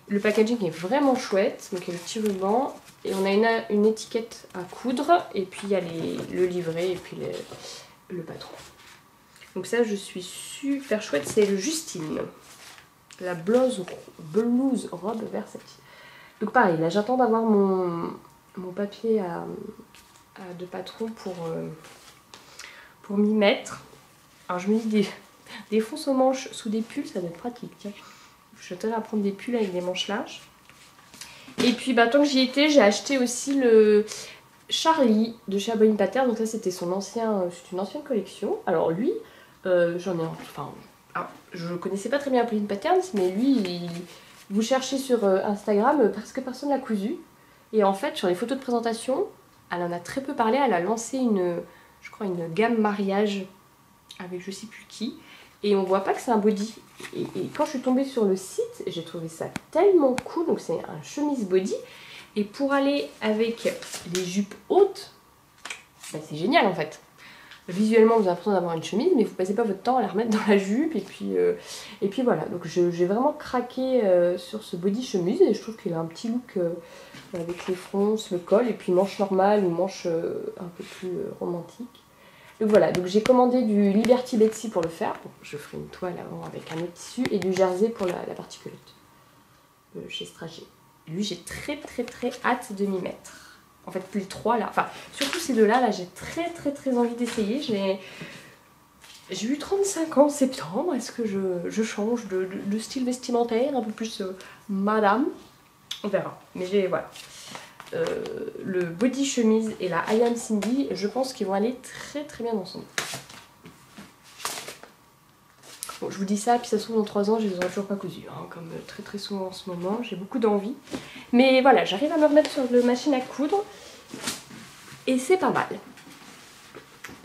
Le packaging est vraiment chouette, donc il y a le petit ruban et on a une étiquette à coudre et puis il y a le livret et puis le patron. Donc ça je suis super chouette, c'est le Justine, la blouse robe versatile. Donc pareil, là j'attends d'avoir mon papier de patron pour m'y mettre. Alors je me dis des fonces aux manches sous des pulls, ça doit être pratique. Tiens. Je vais à prendre des pulls avec des manches larges. Et puis bah, tant que j'y étais, j'ai acheté aussi le Charlie de chez Apolline Patterns. Donc ça c'était c'est une ancienne collection. Alors lui, j'en ai... Enfin, je ne connaissais pas très bien Apolline Patterns, mais lui, vous cherchez sur Instagram, presque personne l'a cousu. Et en fait, sur les photos de présentation, elle en a très peu parlé. Elle a lancé je crois une gamme mariage avec je sais plus qui. Et on voit pas que c'est un body. Et quand je suis tombée sur le site, j'ai trouvé ça tellement cool. Donc c'est un chemise body. Et pour aller avec les jupes hautes, bah c'est génial en fait. Visuellement vous avez l'impression d'avoir une chemise, mais vous passez pas votre temps à la remettre dans la jupe. Et puis voilà. Donc j'ai vraiment craqué sur ce body chemise. Et je trouve qu'il a un petit look avec les fronces, le col. Et puis manche normale ou manche un peu plus romantique. Donc voilà, donc j'ai commandé du Liberty Betsy pour le faire. Bon, je ferai une toile avant avec un autre tissu et du jersey pour la partie culotte chez Stragier. Lui, j'ai très hâte de m'y mettre. En fait, les 3 là, enfin surtout ces 2 là, j'ai très envie d'essayer. J'ai eu 35 ans en septembre. Est-ce que je change de style vestimentaire, un peu plus madame? On verra. Mais voilà. Le body chemise et la I Am Cindy, je pense qu'ils vont aller très bien ensemble. Bon, je vous dis ça, puis ça se trouve dans 3 ans, je les aurais toujours pas cousus, hein, comme très souvent en ce moment. J'ai beaucoup d'envie. Mais voilà, j'arrive à me remettre sur la machine à coudre et c'est pas mal.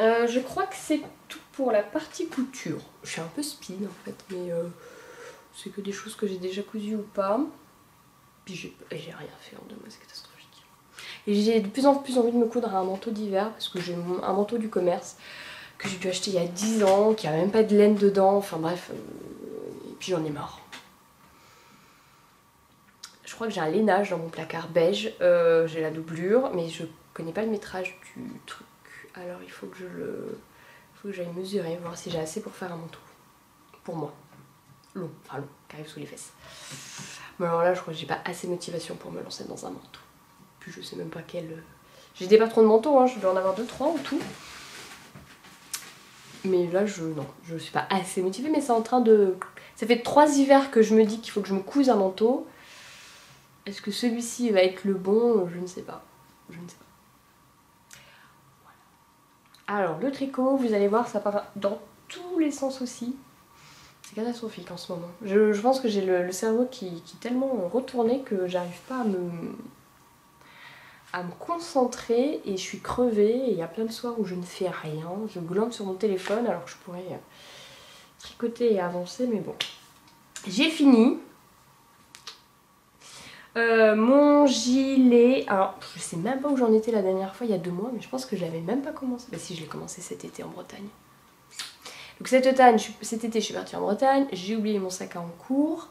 Je crois que c'est tout pour la partie couture. Je suis un peu speed en fait, mais c'est que des choses que j'ai déjà cousues ou pas. Puis j'ai rien fait en 2 mois, c'est catastrophique. Et j'ai de plus en plus envie de me coudre un manteau d'hiver parce que j'ai un manteau du commerce que j'ai dû acheter il y a 10 ans, qui a même pas de laine dedans, enfin bref, et puis j'en ai marre. Je crois que j'ai un lainage dans mon placard beige, j'ai la doublure, mais je connais pas le métrage du truc, alors il faut que j'aille mesurer, voir si j'ai assez pour faire un manteau, pour moi. Long, qui arrive sous les fesses. Mais alors là, je crois que j'ai pas assez de motivation pour me lancer dans un manteau. Puis je sais même pas quel... J'ai des patrons de manteaux, hein, je dois en avoir 2-3 en tout. Mais là, je suis pas assez motivée, mais c'est en train de... Ça fait 3 hivers que je me dis qu'il faut que je me couse un manteau. Est-ce que celui-ci va être le bon? Je ne sais pas. Je ne sais pas. Alors le tricot, vous allez voir, ça part dans tous les sens aussi. C'est catastrophique en ce moment. Je pense que j'ai le cerveau qui est tellement retourné que j'arrive pas à me concentrer et je suis crevée. Et il y a plein de soirs où je ne fais rien. Je glande sur mon téléphone alors que je pourrais tricoter et avancer, mais bon. J'ai fini. Mon gilet, alors je sais même pas où j'en étais la dernière fois, il y a 2 mois, mais je pense que je l'avais même pas commencé. Bah si, je l'ai commencé cet été en Bretagne. Donc cet été je suis partie en Bretagne, j'ai oublié mon sac à en cours,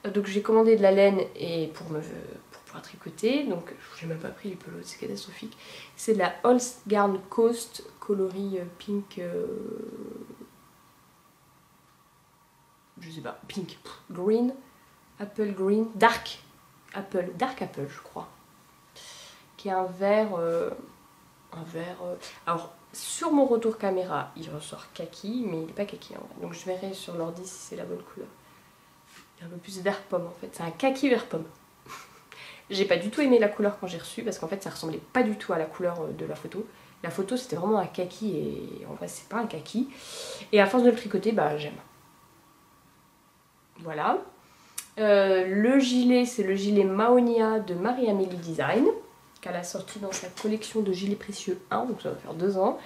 donc j'ai commandé de la laine et pour pouvoir tricoter, donc j'ai même pas pris les pelotes, c'est catastrophique. C'est de la Holzgarn Coast coloris pink, je sais pas, pink, green, apple green, dark apple, je crois, qui est un vert, alors sur mon retour caméra il ressort kaki, mais il n'est pas kaki en vrai, donc je verrai sur l'ordi si c'est la bonne couleur. Il y a un peu plus vert pomme en fait, c'est un kaki vert pomme. J'ai pas du tout aimé la couleur quand j'ai reçu parce qu'en fait ça ressemblait pas du tout à la couleur de la photo. La photo c'était vraiment un kaki et en vrai c'est pas un kaki. Et à force de le tricoter, bah j'aime. Voilà. Le gilet, c'est le gilet Mahonia de Marie-Amélie Design, qu'elle a sorti dans sa collection de gilets précieux 1, donc ça va faire 2 ans.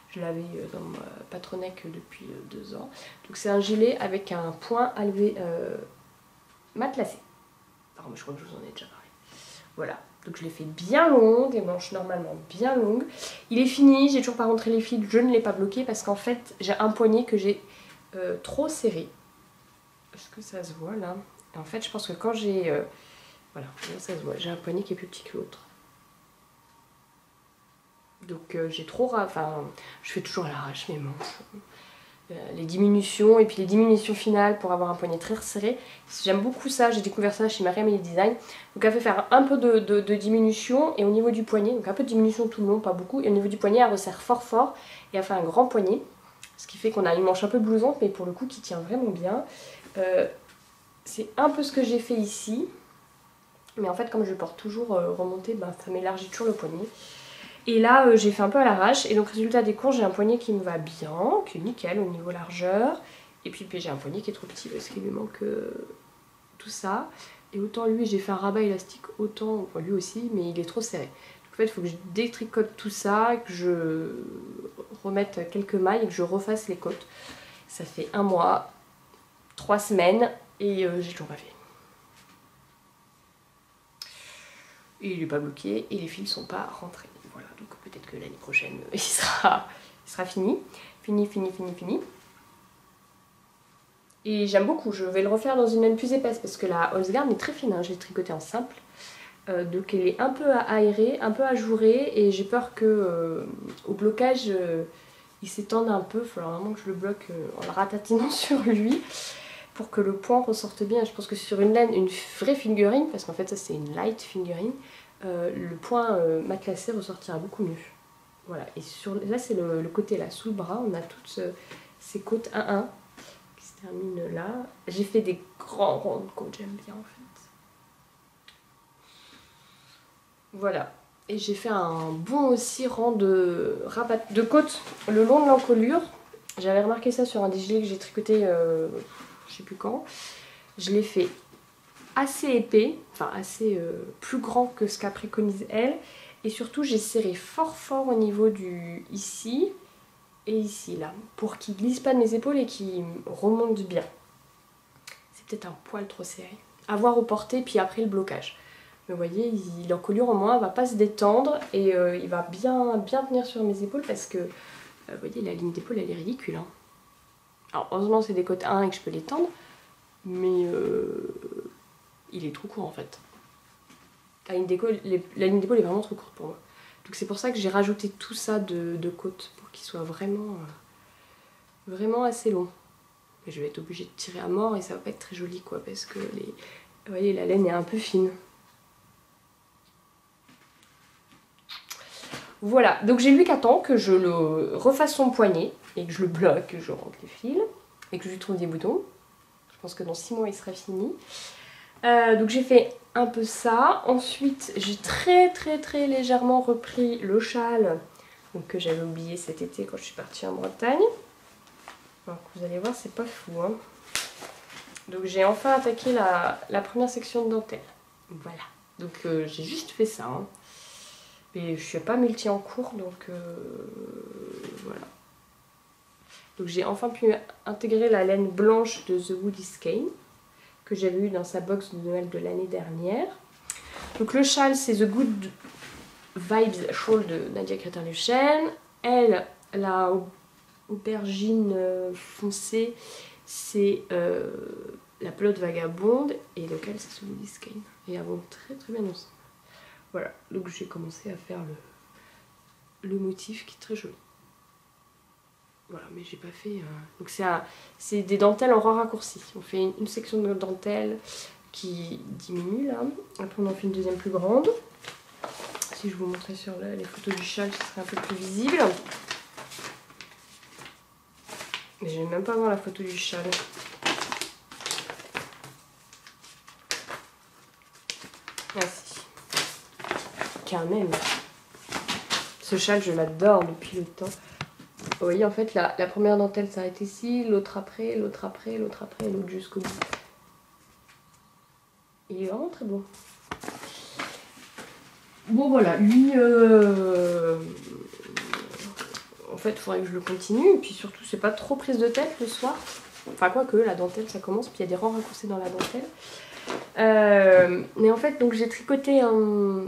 Je l'avais dans ma patronneck depuis 2 ans. Donc c'est un gilet avec un point à lever matelassé. Alors je crois que je vous en ai déjà parlé. Voilà, donc je l'ai fait bien longue, les manches normalement bien longues. Il est fini, j'ai toujours pas rentré les fils, je ne l'ai pas bloqué parce qu'en fait j'ai un poignet que j'ai trop serré. Est-ce que ça se voit là? En fait, je pense que quand j'ai... voilà, là ça se voit, j'ai un poignet qui est plus petit que l'autre. Donc j'ai trop... Enfin, je fais toujours à l'arrache mes manches. Les diminutions, et puis les diminutions finales pour avoir un poignet très resserré. J'aime beaucoup ça, j'ai découvert ça chez Marie-Amélie Design. Donc elle fait faire un peu de diminution, et au niveau du poignet, donc un peu de diminution tout le long, pas beaucoup. Et au niveau du poignet, elle resserre fort fort, et elle fait un grand poignet. Ce qui fait qu'on a une manche un peu blousante, mais pour le coup qui tient vraiment bien. C'est un peu ce que j'ai fait ici, mais en fait comme je le porte toujours remonté, ben, ça m'élargit toujours le poignet. Et là j'ai fait un peu à l'arrache, et donc résultat des courses, j'ai un poignet qui me va bien, qui est nickel au niveau largeur, et puis j'ai un poignet qui est trop petit parce qu'il lui manque tout ça. Et autant lui j'ai fait un rabat élastique, autant lui aussi, mais il est trop serré. Donc en fait il faut que je détricote tout ça, que je remette quelques mailles et que je refasse les côtes. Ça fait 1 mois, 3 semaines, et j'ai toujours pas fait. Et il n'est pas bloqué et les fils sont pas rentrés. Voilà, donc peut-être que l'année prochaine il sera fini. Fini. Et j'aime beaucoup, je vais le refaire dans une laine plus épaisse parce que la Holzgarn est très fine, hein. Je l'ai tricotée en simple. Donc elle est un peu à aérer, un peu à jourer, et j'ai peur que au blocage il s'étende un peu. Il faudra vraiment que je le bloque en le ratatinant sur lui, pour que le point ressorte bien. Je pense que sur une laine, une vraie fingering, parce qu'en fait ça c'est une light fingering, le point matelassé ressortira beaucoup mieux. Voilà, et là c'est le côté là, sous le bras, on a toutes ces côtes 1-1 qui se terminent là. J'ai fait des grands rangs de côtes, j'aime bien en fait. Voilà, et j'ai fait un bon aussi rang de côtes le long de l'encolure. J'avais remarqué ça sur un des gilets que j'ai tricoté je sais plus quand. Je l'ai fait assez épais, enfin assez plus grand que ce qu'a préconisé elle, et surtout j'ai serré fort fort au niveau du ici et ici là, pour qu'il glisse pas de mes épaules et qu'il remonte bien. C'est peut-être un poil trop serré, à voir au porté, puis après le blocage. Mais vous voyez, l'encolure au moins va pas se détendre, et il va bien tenir sur mes épaules, parce que vous voyez, la ligne d'épaule elle est ridicule, hein. Alors heureusement c'est des côtes 1 et que je peux les tendre, mais il est trop court en fait. La ligne d'épaule est vraiment trop courte pour moi. Donc c'est pour ça que j'ai rajouté tout ça de côtes, pour qu'il soit vraiment, vraiment assez long. Mais je vais être obligée de tirer à mort et ça va pas être très joli quoi, parce que vous voyez, la laine est un peu fine. Voilà, donc j'ai lui qu'attend que je le refasse son poignet et que je le bloque, que je rentre les fils et que je lui trouve des boutons. Je pense que dans 6 mois il sera fini. Donc j'ai fait un peu ça. Ensuite j'ai très légèrement repris le châle. donc que j'avais oublié cet été quand je suis partie en Bretagne. Donc vous allez voir, c'est pas fou, hein. Donc j'ai enfin attaqué la première section de dentelle. Voilà. Donc j'ai juste fait ça, hein. Et je suis pas multi en cours, donc voilà. Donc j'ai enfin pu intégrer la laine blanche de The Woody Skein que j'avais eu dans sa box de Noël de l'année dernière. Donc le châle, c'est The Good Vibes Shawl de Nadia Crétin-Luchène. Elle, la aubergine foncée, c'est la pelote vagabonde. Et lequel, c'est The Woody Skein. Et elles vont très très bien ensemble. Voilà, donc j'ai commencé à faire le motif qui est très joli. Voilà, mais j'ai pas fait... Donc c'est des dentelles en raccourci. On fait une section de dentelle qui diminue là. Après on en fait une deuxième plus grande. Si je vous montrais sur les photos du châle, ce serait un peu plus visible. Mais je vais même pas voir la photo du châle. Ah si. Quand même. Ce châle, je l'adore depuis le temps. Vous voyez, en fait, la première dentelle s'arrête ici, l'autre après, l'autre après, l'autre après, l'autre jusqu'au bout. Il est vraiment très beau. Bon, voilà, lui, en fait, il faudrait que je le continue. Et puis surtout, c'est pas trop prise de tête le soir. Enfin, quoique, la dentelle, ça commence, puis il y a des rangs raccourcis dans la dentelle. Mais en fait, donc j'ai tricoté un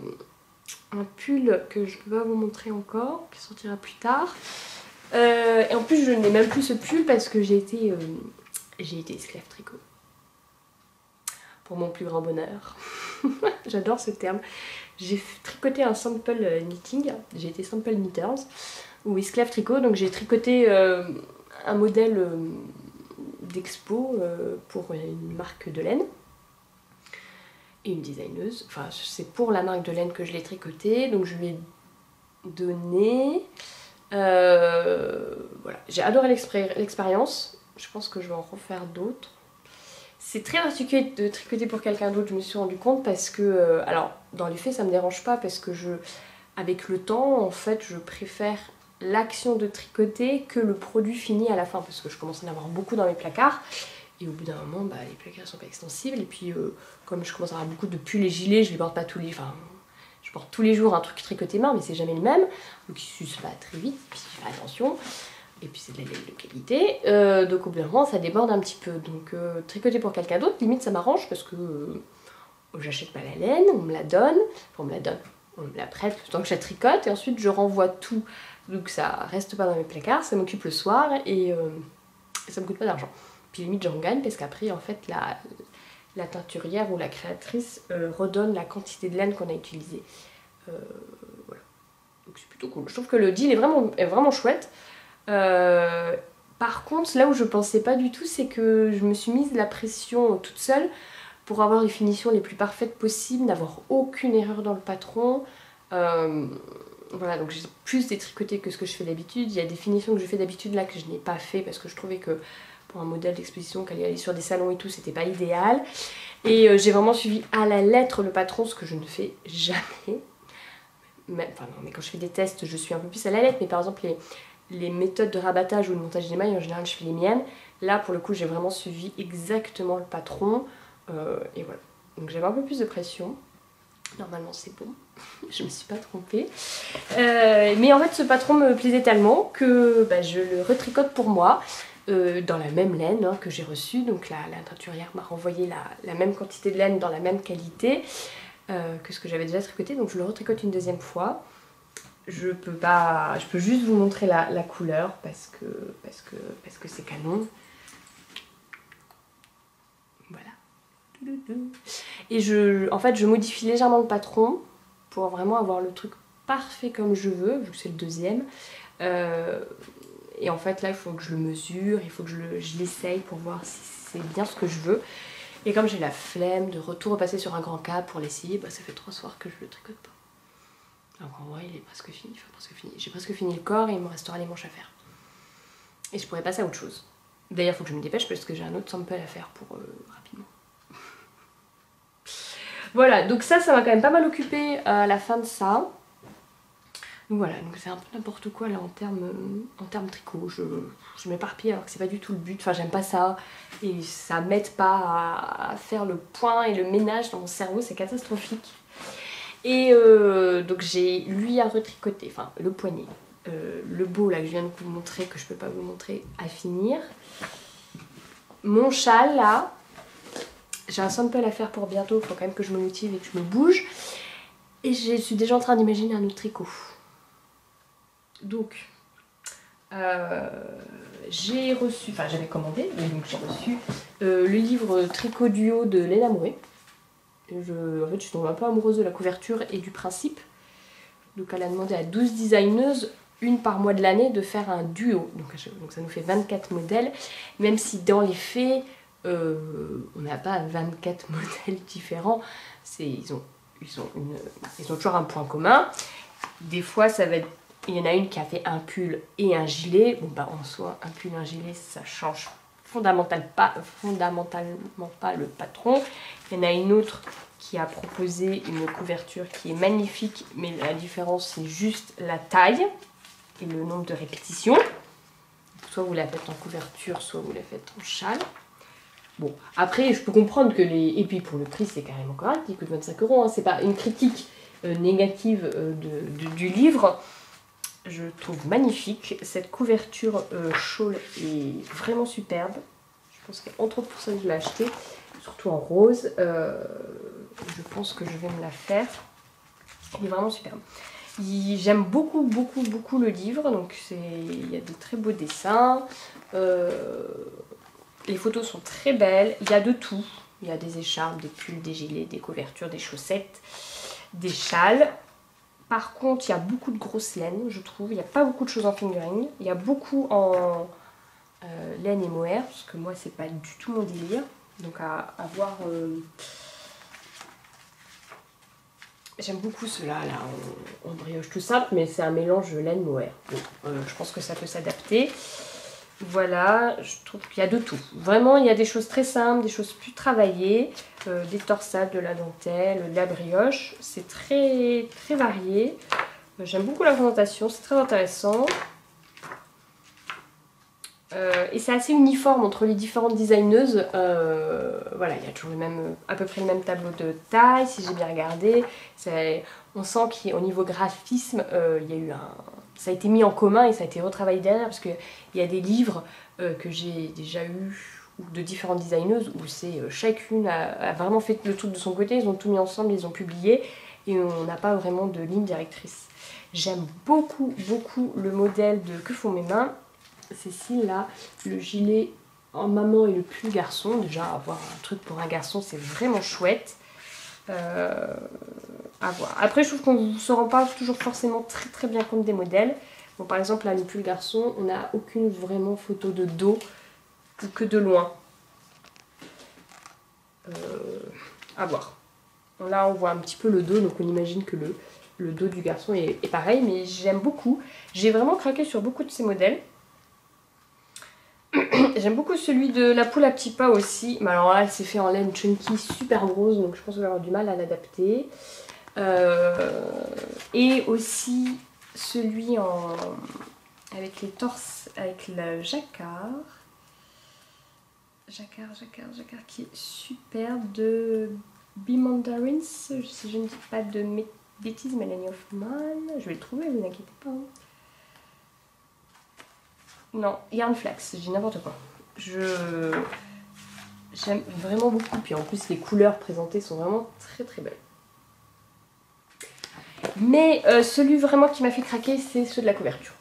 pull que je peux pas vous montrer encore, qui sortira plus tard. Et en plus je n'ai même plus ce pull parce que j'ai été esclave tricot. Pour mon plus grand bonheur. J'adore ce terme. J'ai tricoté un sample knitting, j'ai été sample knitters ou esclave tricot, donc j'ai tricoté un modèle d'expo pour une marque de laine. Et une designeuse, enfin c'est pour la marque de laine que je l'ai tricoté, donc je lui ai donné. Voilà, j'ai adoré l'expérience, je pense que je vais en refaire d'autres. C'est très particulier de tricoter pour quelqu'un d'autre, je me suis rendu compte, parce que, alors dans les faits ça me dérange pas, parce que avec le temps en fait je préfère l'action de tricoter que le produit fini à la fin, parce que je commence à en avoir beaucoup dans mes placards. Et au bout d'un moment, bah, les placards sont pas extensibles. Et puis, comme je commence à avoir beaucoup de pulls et gilets, je les porte pas tous les... Enfin, je porte tous les jours un truc tricoté main, mais c'est jamais le même. Donc, il s'use pas très vite, puis je fais attention. Et puis, c'est de la laine de qualité. Donc, au bout d'un moment, ça déborde un petit peu. Donc, tricoter pour quelqu'un d'autre, limite, ça m'arrange parce que j'achète pas la laine, on me la donne. Enfin, on me la donne, on me la prête le temps que je la tricote. Et ensuite, je renvoie tout. Donc, ça reste pas dans mes placards, ça m'occupe le soir et ça me coûte pas d'argent. Puis limite j'en gagne parce qu'après en fait la teinturière ou la créatrice redonne la quantité de laine qu'on a utilisée. Voilà. Donc c'est plutôt cool. Je trouve que le deal est vraiment chouette. Par contre, là où je pensais pas du tout, c'est que je me suis mise la pression toute seule pour avoir les finitions les plus parfaites possibles, n'avoir aucune erreur dans le patron. Voilà, donc j'ai plus détricoté que ce que je fais d'habitude. Il y a des finitions que je fais d'habitude là que je n'ai pas fait parce que je trouvais que pour un modèle d'exposition qu'elle allait sur des salons et tout, c'était pas idéal. Et j'ai vraiment suivi à la lettre le patron, ce que je ne fais jamais. Enfin non, mais quand je fais des tests, je suis un peu plus à la lettre. Mais par exemple, les méthodes de rabattage ou de montage des mailles, en général, je fais les miennes. Là, pour le coup, j'ai vraiment suivi exactement le patron. Et voilà. Donc j'avais un peu plus de pression. Normalement, c'est bon. Je me suis pas trompée. Mais en fait, ce patron me plaisait tellement que bah, je le retricote pour moi. Dans la même laine hein, que j'ai reçue, donc la teinturière m'a renvoyé la même quantité de laine dans la même qualité que ce que j'avais déjà tricoté, donc je le retricote une deuxième fois. Je peux juste vous montrer la couleur parce que c'est canon. Voilà. Et en fait je modifie légèrement le patron pour vraiment avoir le truc parfait comme je veux, vu que c'est le deuxième. Et en fait là il faut que je le mesure, il faut que je l'essaye pour voir si c'est bien ce que je veux. Et comme j'ai la flemme de repasser sur un grand câble pour l'essayer, bah ça fait 3 soirs que je le tricote pas. Alors en vrai il est presque fini, j'ai presque fini le corps et il me restera les manches à faire. Et je pourrais passer à autre chose. D'ailleurs il faut que je me dépêche parce que j'ai un autre sample à faire pour rapidement. Voilà, donc ça m'a quand même pas mal occupé à la fin de ça. Donc voilà, donc c'est un peu n'importe quoi là en termes tricot. Je m'éparpille alors que c'est pas du tout le but. Enfin, j'aime pas ça. Et ça m'aide pas à faire le point et le ménage dans mon cerveau, c'est catastrophique. Et donc j'ai lui à retricoter, enfin le poignet. Le beau là que je viens de vous montrer, que je peux pas vous montrer, à finir. Mon châle là, j'ai un sample à faire pour bientôt, il faut quand même que je me motive et que je me bouge. Et je suis déjà en train d'imaginer un autre tricot. Donc, j'ai reçu, enfin j'avais commandé, et donc j'ai reçu le livre Tricot Duo de Léna Mouret. En fait, je suis tombée un peu amoureuse de la couverture et du principe. Donc elle a demandé à 12 designeuses, une par mois de l'année, de faire un duo. Donc ça nous fait 24 modèles, même si dans les faits, on n'a pas 24 modèles différents. Ils ont toujours un point commun. Des fois, il y en a une qui a fait un pull et un gilet. Bon, bah en soi, un pull et un gilet, ça change fondamentalement pas le patron. Il y en a une autre qui a proposé une couverture qui est magnifique, mais la différence, c'est juste la taille et le nombre de répétitions. Soit vous la faites en couverture, soit vous la faites en châle. Bon, après, je peux comprendre que et puis pour le prix, c'est carrément correct, il coûte 25 €. Hein. C'est pas une critique négative du livre. Je trouve magnifique. Cette couverture shawl est vraiment superbe. Je pense qu'entre autres pour ça que je l'ai acheté, surtout en rose. Je pense que je vais me la faire. Il est vraiment superbe. J'aime beaucoup, beaucoup, beaucoup le livre. Donc il y a de très beaux dessins. Les photos sont très belles. Il y a de tout. Il y a des écharpes, des pulls, des gilets, des couvertures, des chaussettes, des châles. Par contre, il y a beaucoup de grosses laines, je trouve. Il n'y a pas beaucoup de choses en fingering. Il y a beaucoup en laine et mohair, parce que moi, c'est pas du tout mon délire. Donc à voir... J'aime beaucoup ceux-là, là, en brioche tout simple, mais c'est un mélange laine-mohair. Donc, je pense que ça peut s'adapter. Voilà, je trouve qu'il y a de tout. Vraiment, il y a des choses très simples, des choses plus travaillées, des torsades, de la dentelle, de la brioche. C'est très, très varié. J'aime beaucoup la présentation, c'est très intéressant. Et c'est assez uniforme entre les différentes designeuses. Voilà, il y a toujours à peu près le même tableau de taille, si j'ai bien regardé. On sent qu'au niveau graphisme, il y a eu ça a été mis en commun et ça a été retravaillé derrière, parce qu'il y a des livres que j'ai déjà eu de différentes designeuses où c'est chacune a vraiment fait le truc de son côté, ils ont tout mis ensemble, ils ont publié et on n'a pas vraiment de ligne directrice. J'aime beaucoup, beaucoup le modèle de Que font mes mains. Cécile là, le gilet en maman et le pull garçon. Déjà, avoir un truc pour un garçon, c'est vraiment chouette. À voir. Après, je trouve qu'on ne se rend pas toujours forcément très très bien compte des modèles. Bon, par exemple, là, le pull garçon, on n'a aucune vraiment photo de dos ou que de loin. À voir. Là, on voit un petit peu le dos, donc on imagine que le dos du garçon est pareil, mais j'aime beaucoup. J'ai vraiment craqué sur beaucoup de ces modèles. J'aime beaucoup celui de la poule à petits pas aussi. Mais alors là, elle s'est fait en laine chunky super grosse, donc je pense que je vais avoir du mal à l'adapter. Et aussi celui avec les torses, avec le jacquard. Jacquard qui est superbe, de B-Mandarins, si je ne dis pas de bêtises, Melanie Hoffman. Je vais le trouver, vous inquiétez pas. Hein. Non, Yarn Flax, je dis n'importe quoi. J'aime vraiment beaucoup, puis en plus les couleurs présentées sont vraiment très très belles. Mais celui vraiment qui m'a fait craquer, c'est ceux de la couverture.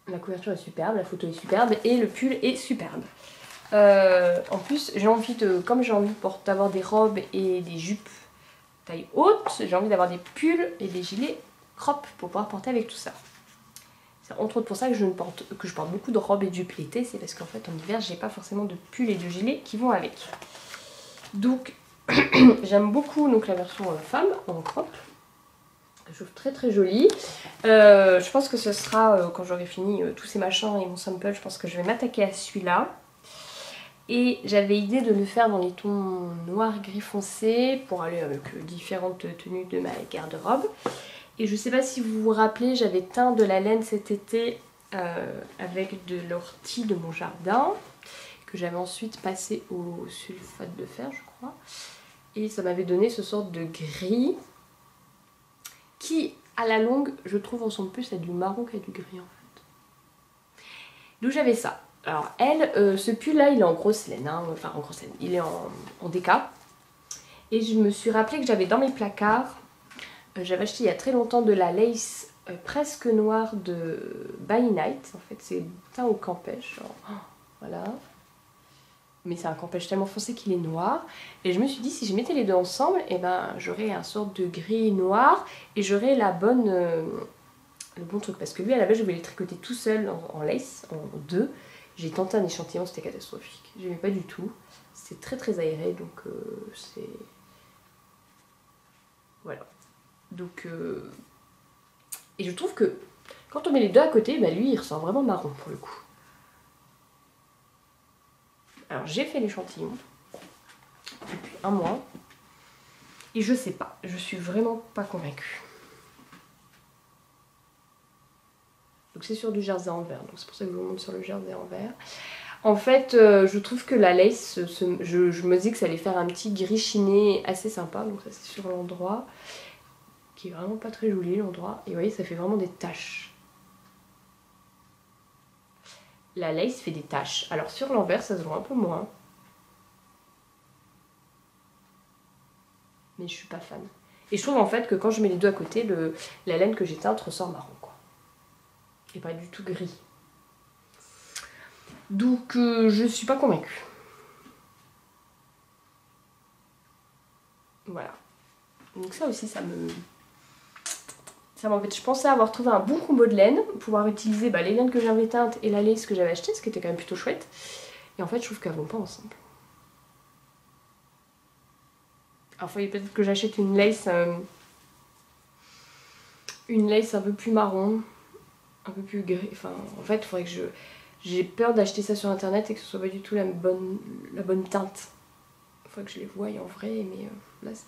La couverture est superbe, la photo est superbe et le pull est superbe. En plus, comme j'ai envie d'avoir des robes et des jupes taille haute, j'ai envie d'avoir des pulls et des gilets crop pour pouvoir porter avec tout ça. C'est entre autres pour ça que je porte beaucoup de robes et de jupes l'été, c'est parce qu'en fait en hiver j'ai pas forcément de pulls et de gilets qui vont avec. Donc j'aime beaucoup donc, la version femme en crop. Je trouve très très jolie. Je pense que ce sera quand j'aurai fini tous ces machins et mon sample, je pense que je vais m'attaquer à celui-là. Et j'avais idée de le faire dans les tons noir gris foncé pour aller avec différentes tenues de ma garde-robe. Et je sais pas si vous vous rappelez, j'avais teint de la laine cet été avec de l'ortie de mon jardin, que j'avais ensuite passé au sulfate de fer, je crois. Et ça m'avait donné ce sorte de gris qui, à la longue, je trouve ressemble plus à du marron qu'à du gris en fait. D'où j'avais ça. Alors elle, ce pull là, il est en grosse laine, hein, enfin en grosse laine, il est en déca. Et je me suis rappelé que j'avais dans mes placards, j'avais acheté il y a très longtemps de la lace presque noire de By Night. En fait c'est teint au campèche, genre, voilà. Mais c'est un campèche tellement foncé qu'il est noir. Et je me suis dit, si je mettais les deux ensemble, et ben j'aurais un sorte de gris noir et j'aurais le bon truc. Parce que lui, à la base, je voulais le tricoter tout seul en lace, en deux. J'ai tenté un échantillon, c'était catastrophique. J'aimais pas du tout. C'est très très aéré, donc c'est... Voilà. Donc... Et je trouve que quand on met les deux à côté, bah lui, il ressort vraiment marron pour le coup. Alors j'ai fait l'échantillon depuis un mois et je sais pas, je suis vraiment pas convaincue. Donc c'est sur du jersey en vert, donc c'est pour ça que je vous montre sur le jersey en vert. En fait, je trouve que la lace, je me dis que ça allait faire un petit gris chiné assez sympa, donc ça c'est sur l'endroit, qui est vraiment pas très joli l'endroit. Et vous voyez, ça fait vraiment des taches. La lace fait des taches. Alors sur l'envers, ça se voit un peu moins. Mais je suis pas fan. Et je trouve en fait que quand je mets les deux à côté, la laine que j'ai teinte ressort marron, quoi. Et pas du tout gris. Donc je suis pas convaincue. Voilà. Donc ça aussi, ça m'embête. Je pensais avoir trouvé un bon combo de laine, pouvoir utiliser les laines que j'avais teintes et la lace que j'avais achetée, ce qui était quand même plutôt chouette. Et en fait, je trouve qu'elles vont pas ensemble. Alors, il faudrait peut-être que j'achète une lace un peu plus marron, un peu plus gris. Enfin, en fait, il faudrait que j'ai peur d'acheter ça sur internet et que ce soit pas du tout la bonne teinte. Il faudrait que je les voie en vrai, mais là, c'est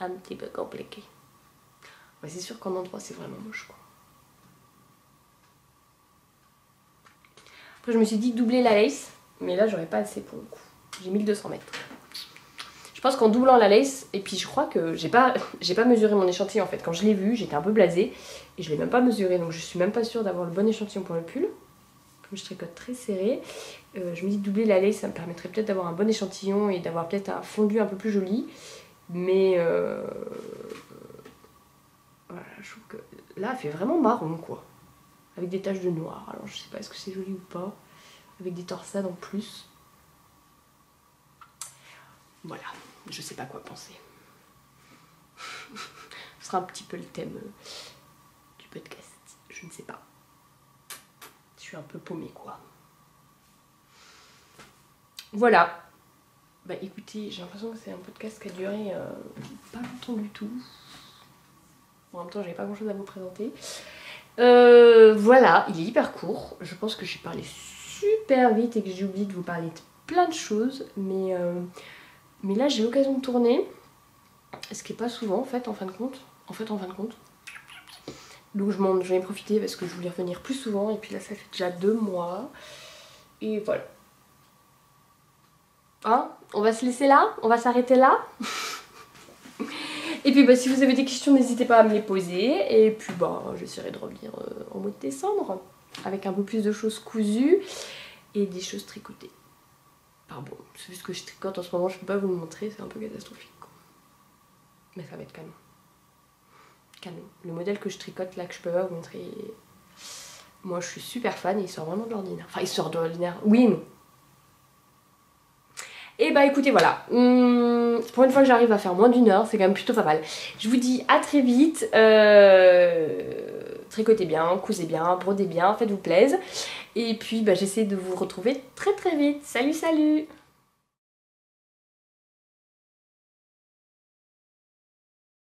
un petit peu compliqué. Ouais, c'est sûr qu'en endroit c'est vraiment moche, quoi. Après je me suis dit doubler la lace, mais là j'aurais pas assez pour le coup. J'ai 1200 mètres. Je pense qu'en doublant la lace, et puis je crois que j'ai pas mesuré mon échantillon en fait. Quand je l'ai vu, j'étais un peu blasée et je l'ai même pas mesuré, donc je suis même pas sûre d'avoir le bon échantillon pour le pull. Comme je tricote très serré, je me dis doubler la lace, ça me permettrait peut-être d'avoir un bon échantillon et d'avoir peut-être un fondu un peu plus joli. Mais voilà, je trouve que là, elle fait vraiment marron, quoi. Avec des taches de noir. Alors, je sais pas, est-ce que c'est joli ou pas. Avec des torsades en plus. Voilà, je sais pas quoi penser. Ce sera un petit peu le thème du podcast. Je ne sais pas. Je suis un peu paumée, quoi. Voilà. Bah écoutez, j'ai l'impression que c'est un podcast qui a duré pas longtemps du tout. En même temps, j'avais pas grand chose à vous présenter. Voilà, il est hyper court. Je pense que j'ai parlé super vite et que j'ai oublié de vous parler de plein de choses. Mais là, j'ai l'occasion de tourner. Ce qui est pas souvent, en fait, en fin de compte. Donc j'en ai profité parce que je voulais revenir plus souvent. Et puis là, ça fait déjà 2 mois. Et voilà. Hein, on va se laisser là? On va s'arrêter là? Et puis si vous avez des questions, n'hésitez pas à me les poser. Et puis j'essaierai de revenir en mois de décembre avec un peu plus de choses cousues et des choses tricotées. Bon, c'est juste que je tricote en ce moment, je peux pas vous le montrer, c'est un peu catastrophique, quoi. Mais ça va être canon. Canon. Le modèle que je tricote là, que je peux pas vous montrer, moi je suis super fan et il sort vraiment de l'ordinaire. Enfin, il sort de l'ordinaire, oui, mais... Et écoutez, voilà, pour une fois que j'arrive à faire moins d'1 heure, c'est quand même plutôt pas mal. Je vous dis à très vite, tricotez bien, cousez bien, brodez bien, faites-vous plaisir. Et puis j'essaie de vous retrouver très très vite. Salut, salut!